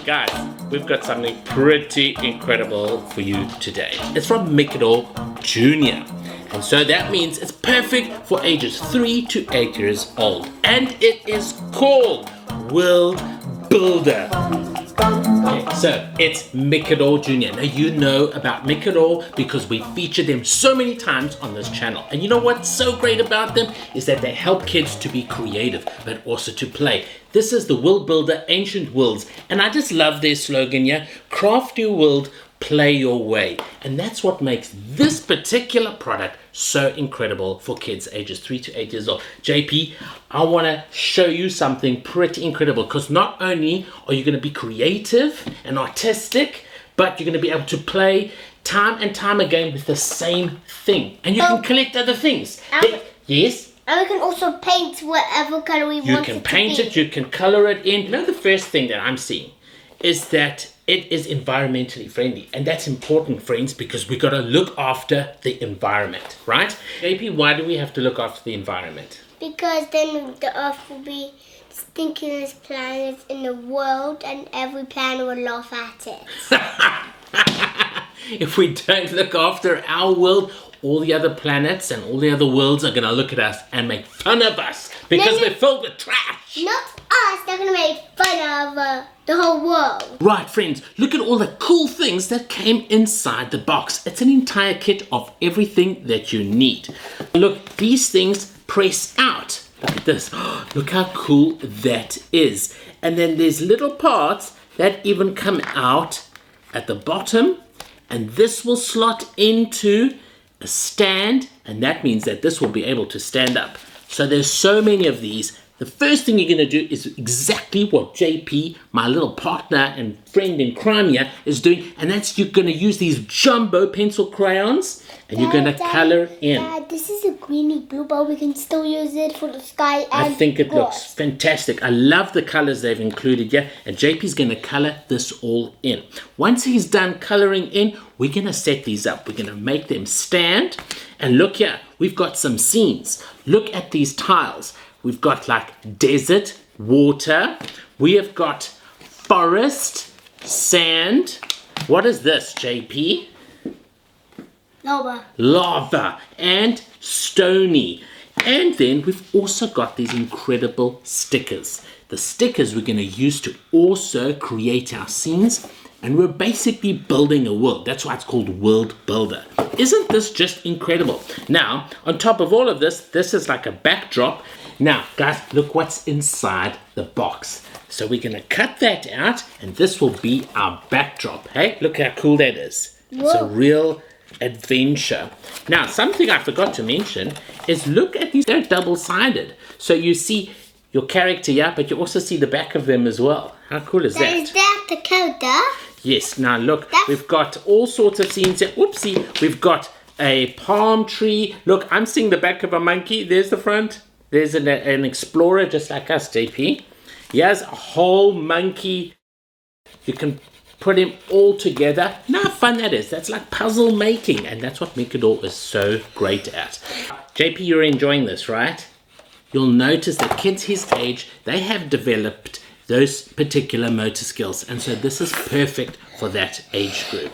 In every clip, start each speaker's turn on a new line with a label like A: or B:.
A: Guys, we've got something pretty incredible for you today. It's from Micador Jr. And so that means it's perfect for ages 3 to 8 years old. And it is called WorldBuilda. Okay, so it's Micador Jr. Now you know about Micador because we featured them so many times on this channel. And you know what's so great about them is that they help kids to be creative, but also to play. This is the WorldBuilda Ancient Worlds. And I just love their slogan here, craft your world, play your way. And that's what makes this particular product so incredible for kids ages 3 to 8 years old. JP, I want to show you something pretty incredible because not only are you going to be creative and artistic, but you're going to be able to play time and time again with the same thing. And you can collect other things. Yes?
B: And we can also paint whatever color we want it to be.
A: You can paint it, you can color it in. You know, the first thing that I'm seeing is that it is environmentally friendly. And that's important, friends, because we got to look after the environment, right? JP, why do we have to look after the environment?
B: Because then the earth will be the stinkiest planet in the world and every planet will laugh at it.
A: If we don't look after our world, all the other planets and all the other worlds are going to look at us and make fun of us because we're filled with trash.
B: Not us, they're going to make fun of the whole world.
A: Right, friends, look at all the cool things that came inside the box. It's an entire kit of everything that you need. Look, these things press out. Look at this. Look how cool that is. And then there's little parts that even come out at the bottom, and this will slot into a stand, and that means that this will be able to stand up. So there's so many of these. The first thing you're going to do is exactly what JP, my little partner and friend in crime here, is doing, and that's you're going to use these jumbo pencil crayons and you're going to color in.
B: Dad, this is a greeny blue, but we can still use it for the sky and
A: I think it looks fantastic. I love the colors they've included here, and JP's going to color this all in. Once he's done coloring in, we're going to set these up. We're going to make them stand, and look here, we've got some scenes. Look at these tiles. We've got like desert, water. We have got forest, sand. What is this, JP?
B: Lava.
A: Lava and stony. And then we've also got these incredible stickers. The stickers we're going to use to also create our scenes. And we're basically building a world. That's why it's called WorldBuilda. Isn't this just incredible? Now, on top of all of this, this is like a backdrop. Now, guys, look what's inside the box. So we're going to cut that out, and this will be our backdrop. Hey, look how cool that is. Whoa. It's a real adventure. Now, something I forgot to mention is look at these. They're double-sided. So you see your character here, but you also see the back of them as well. How cool is that?
B: Is that the coda?
A: Yes. Now, look, we've got all sorts of scenes here. Oopsie. We've got a palm tree. Look, I'm seeing the back of a monkey. There's the front. There's an explorer just like us, JP. He has a whole monkey. You can put him all together. Now how fun that is. That's like puzzle making. And that's what Micador is so great at. JP, you're enjoying this, right? You'll notice that kids his age, they have developed those particular motor skills. And so this is perfect for that age group.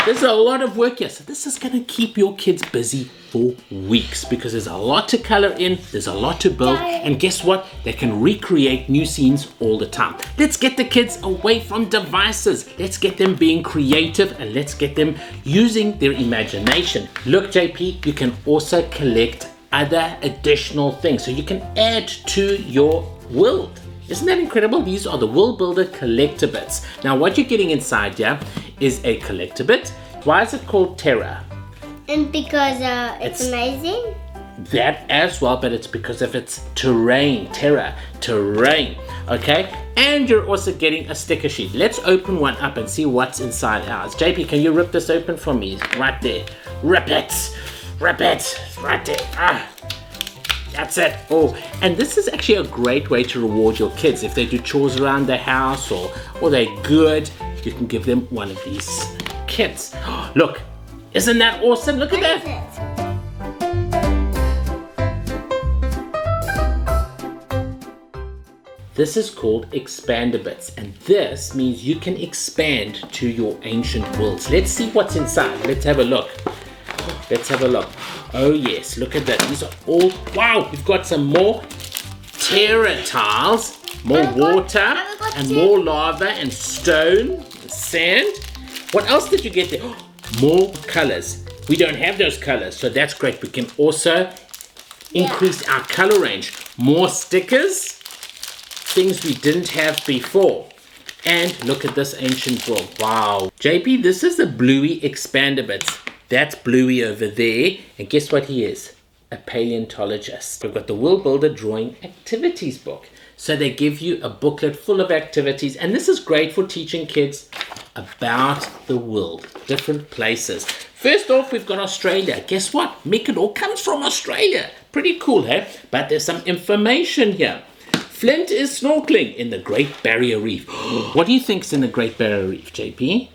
A: There's a lot of work here, so this is going to keep your kids busy for weeks because there's a lot to color in, there's a lot to build, and guess what? They can recreate new scenes all the time. Let's get the kids away from devices. Let's get them being creative, and let's get them using their imagination. Look, JP, you can also collect other additional things, so you can add to your world. Isn't that incredible? These are the WorldBuilda collector bits. Now what you're getting inside here is a collector bit. Why is it called Terra?
B: And because it's amazing?
A: That as well, but it's because of its terrain. Terra, terrain. Okay? And you're also getting a sticker sheet. Let's open one up and see what's inside ours. JP, can you rip this open for me? Right there. Rip it. Rip it. Right there. That's it. Oh, and this is actually a great way to reward your kids. If they do chores around the house or they're good, you can give them one of these kits. Look, isn't that awesome? Look at that. This is called expander bits, and this means you can expand to your ancient worlds. Let's see what's inside. Let's have a look. Let's have a look. Oh yes, look at that. These are all, wow, we've got some more terra tiles, more water, and more lava and stone, sand. What else did you get there? Oh, more colors. We don't have those colors, so that's great. We can also increase our color range. More stickers, things we didn't have before. And look at this ancient world. Wow. JP, this is the Bluey expander bits. That's Bluey over there. And guess what he is? A paleontologist. We've got the WorldBuilda drawing activities book. So they give you a booklet full of activities. And this is great for teaching kids about the world, different places. First off, we've got Australia. Guess what? Micador comes from Australia. Pretty cool, hey? But there's some information here. Flint is snorkeling in the Great Barrier Reef. What do you think's in the Great Barrier Reef, JP?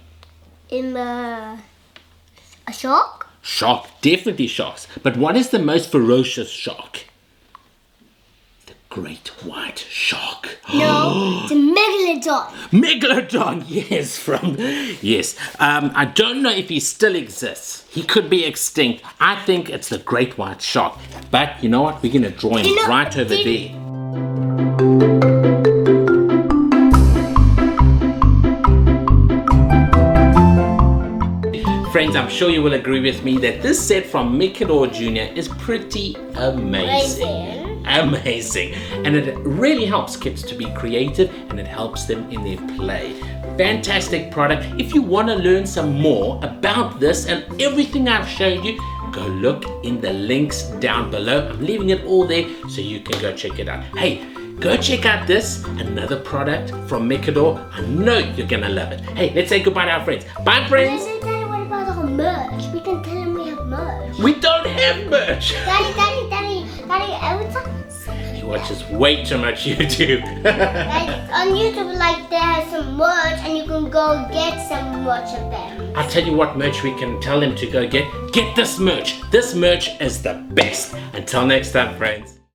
B: A shark?
A: Shark, definitely sharks. But what is the most ferocious shark? The great white shark.
B: No, it's a megalodon.
A: Megalodon, yes, I don't know if he still exists. He could be extinct. I think it's the great white shark. But you know what? We're gonna draw him right over there. Friends, I'm sure you will agree with me that this set from Micador Jr. is pretty amazing. Amazing. And it really helps kids to be creative, and it helps them in their play. Fantastic product. If you want to learn some more about this and everything I've showed you, go look in the links down below. I'm leaving it all there so you can go check it out. Hey, go check out this, another product from Micador. I know you're gonna love it. Hey, let's say goodbye to our friends. Bye, friends.
B: Daddy, what about our merch? We can tell them we have merch.
A: We don't have merch.
B: Daddy, every time.
A: He watches way too much YouTube.
B: Like, on YouTube, like, there's some merch and you can go get some merch of them.
A: I'll tell you what merch we can tell them to go get. Get this merch. This merch is the best. Until next time, friends.